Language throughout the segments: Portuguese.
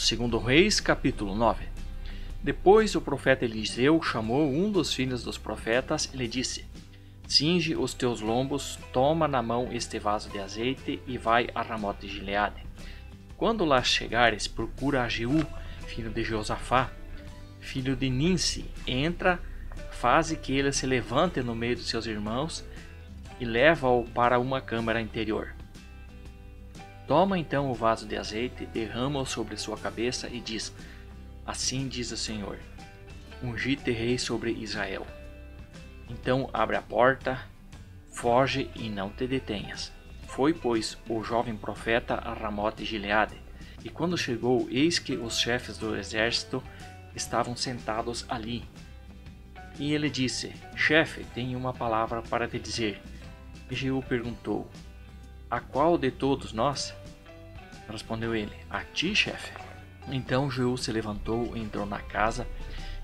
Segundo Reis, capítulo 9. Depois o profeta Eliseu chamou um dos filhos dos profetas e lhe disse: Cinge os teus lombos, toma na mão este vaso de azeite e vai a Ramote de Gileade. Quando lá chegares, procura a Jeú, filho de Josafá, filho de Ninsi, entra, faze que ele se levante no meio de seus irmãos e leva-o para uma câmara interior. Toma então o vaso de azeite, derrama-o sobre sua cabeça e diz: Assim diz o Senhor, ungi-te rei sobre Israel. Então abre a porta, foge e não te detenhas. Foi, pois, o jovem profeta a Ramote de Gileade, e quando chegou, eis que os chefes do exército estavam sentados ali. E ele disse: Chefe, tenho uma palavra para te dizer. E Jeú perguntou: A qual de todos nós? Respondeu ele: A ti, chefe. Então Jeú se levantou, entrou na casa,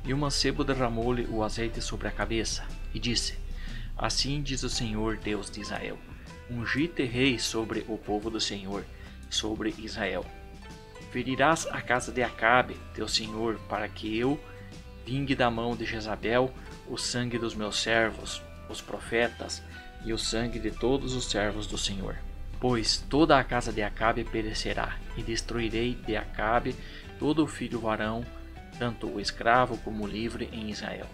e o mancebo derramou-lhe o azeite sobre a cabeça, e disse: Assim diz o Senhor, Deus de Israel: Ungi-te rei sobre o povo do Senhor, sobre Israel. Ferirás a casa de Acabe, teu senhor, para que eu vingue da mão de Jezabel o sangue dos meus servos, os profetas, e o sangue de todos os servos do Senhor. Pois toda a casa de Acabe perecerá, e destruirei de Acabe todo o filho varão, tanto o escravo como o livre em Israel.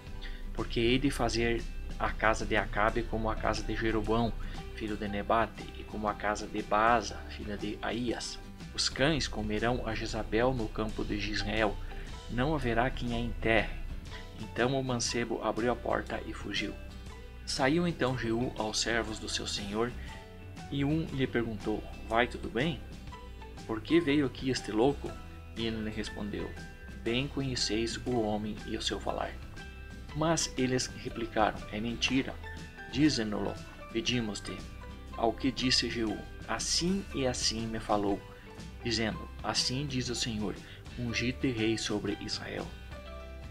Porque hei de fazer a casa de Acabe como a casa de Jeroboão, filho de Nebate, e como a casa de Baasa, filha de Aías. Os cães comerão a Jezabel no campo de Jezreel, não haverá quem a enterre. Então o mancebo abriu a porta e fugiu. Saiu então Jeú aos servos do seu senhor, e um lhe perguntou: Vai tudo bem? Por que veio aqui este louco? E ele lhe respondeu: Bem conheceis o homem e o seu falar. Mas eles replicaram: É mentira. Dize-no-lo, pedimos-te. Ao que disse Jeú: Assim e assim me falou, dizendo: Assim diz o Senhor, ungi-te rei sobre Israel.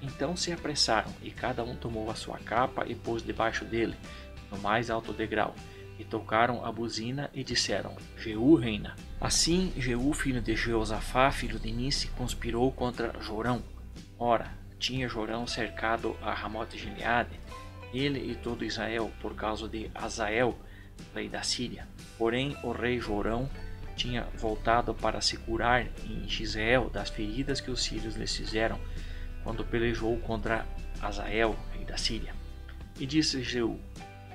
Então se apressaram, e cada um tomou a sua capa e pôs debaixo dele, no mais alto degrau, e tocaram a buzina e disseram: Jeú reina. Assim Jeú, filho de Josafá, filho de Nissi, conspirou contra Jorão. Ora, tinha Jorão cercado a Ramote de Gileade, ele e todo Israel, por causa de Hazael, rei da Síria. Porém o rei Jorão tinha voltado para se curar em Gisrael das feridas que os sírios lhes fizeram, quando pelejou contra Hazael, rei da Síria. E disse Jeú: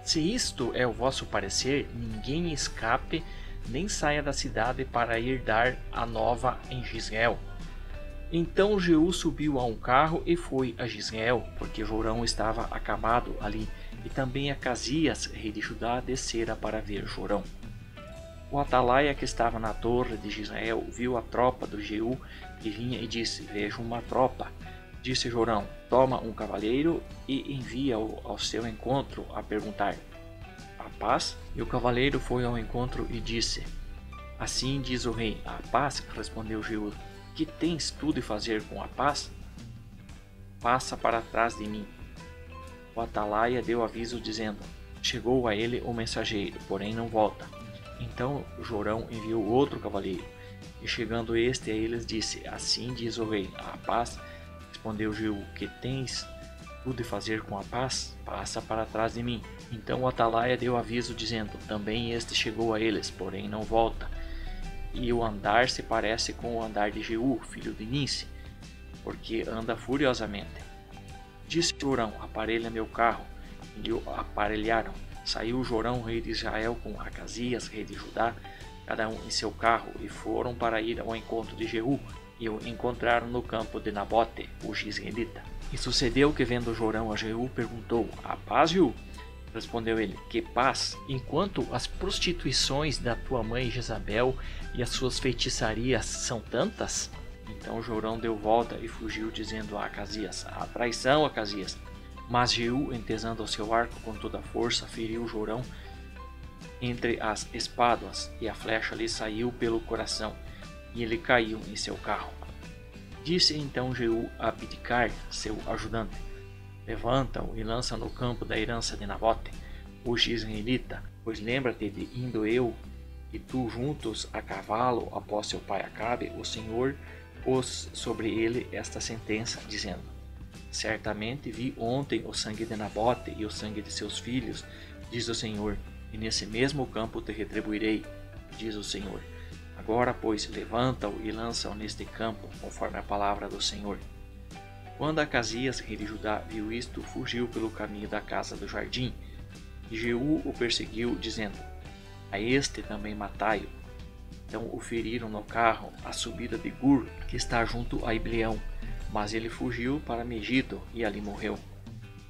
Se isto é o vosso parecer, ninguém escape, nem saia da cidade para ir dar a nova em Gisrael. Então Jeú subiu a um carro e foi a Gisrael, porque Jorão estava acamado ali, e também Acasias, rei de Judá, descera para ver Jorão. O atalaia que estava na torre de Gisrael viu a tropa do Jeú que vinha e disse: Vejo uma tropa. Disse Jorão: Toma um cavaleiro e envia-o ao seu encontro a perguntar: A paz? E o cavaleiro foi ao encontro e disse: Assim diz o rei: A paz? Respondeu Jeú: Que tens tu de fazer com a paz? Passa para trás de mim. O atalaia deu aviso dizendo: Chegou a ele o mensageiro, porém não volta. Então Jorão enviou outro cavaleiro, e chegando este a eles disse: Assim diz o rei: A paz? Respondeu Jeú: Que tens tu de fazer com a paz? Passa para trás de mim. Então o atalaia deu aviso dizendo: Também este chegou a eles, porém não volta. E o andar se parece com o andar de Jeú, filho de Ninsi, porque anda furiosamente. Disse Jorão: Aparelha meu carro. E o aparelharam. Saiu Jorão, rei de Israel, com Acasias, rei de Judá, cada um em seu carro, e foram para ir ao encontro de Jeú, e o encontraram no campo de Nabote, o Jizreelita. E sucedeu que, vendo Jorão a Jeú, perguntou: A paz, Jeú? Respondeu ele: Que paz? Enquanto as prostituições da tua mãe Jezabel e as suas feitiçarias são tantas? Então Jorão deu volta e fugiu, dizendo a Acasias: A traição, Acasias! Mas Jeú, entesando o seu arco com toda a força, feriu Jorão entre as espáduas, e a flecha lhe saiu pelo coração, e ele caiu em seu carro. Disse então Jeú a Bidkar, seu ajudante: Levanta-o e lança no campo da herança de Nabote, o Jizreelita, pois lembra-te de indo eu e tu juntos a cavalo após seu pai Acabe, o Senhor pôs sobre ele esta sentença, dizendo: Certamente vi ontem o sangue de Nabote e o sangue de seus filhos, diz o Senhor, e nesse mesmo campo te retribuirei, diz o Senhor. Agora, pois, levanta-o e lança-o neste campo, conforme a palavra do Senhor. Quando Acasias, rei de Judá, viu isto, fugiu pelo caminho da casa do jardim, e Jeú o perseguiu, dizendo: A este também matai-o. Então o feriram no carro, à subida de Gur, que está junto a Ibleão, mas ele fugiu para Megido e ali morreu.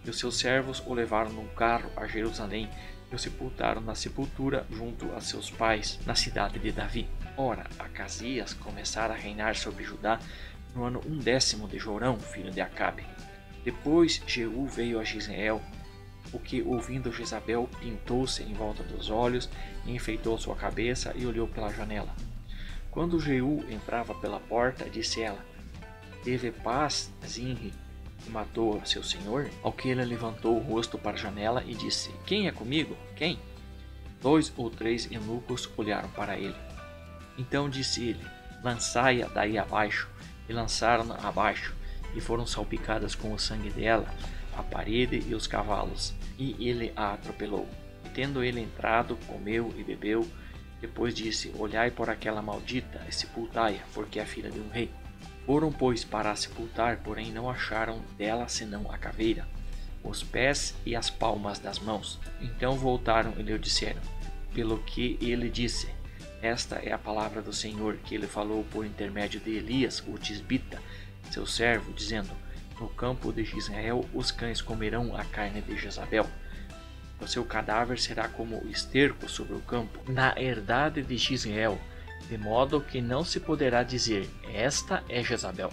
E os seus servos o levaram num carro a Jerusalém e o sepultaram na sepultura junto a seus pais, na cidade de Davi. Ora, Acasias começara a reinar sobre Judá no ano 10º de Jorão, filho de Acabe. Depois Jeú veio a Jezreel, o que, ouvindo Jezabel, pintou-se em volta dos olhos e enfeitou sua cabeça e olhou pela janela. Quando Jeú entrava pela porta, disse ela: Teve paz Zinri, que matou seu senhor? Ao que ele levantou o rosto para a janela e disse: Quem é comigo? Quem? 2 ou 3 eunucos olharam para ele. Então disse ele: Lançai-a daí abaixo. E lançaram-na abaixo, e foram salpicadas com o sangue dela a parede e os cavalos, e ele a atropelou. E tendo ele entrado, comeu e bebeu. Depois disse: Olhai por aquela maldita e sepultai-a, porque é filha de um rei. Foram, pois, para a sepultar, porém não acharam dela senão a caveira, os pés e as palmas das mãos. Então voltaram e lhe disseram, pelo que ele disse: Esta é a palavra do Senhor, que ele falou por intermédio de Elias, o tisbita, seu servo, dizendo: No campo de Israel os cães comerão a carne de Jezabel. O seu cadáver será como esterco sobre o campo, na herdade de Israel, de modo que não se poderá dizer: Esta é Jezabel.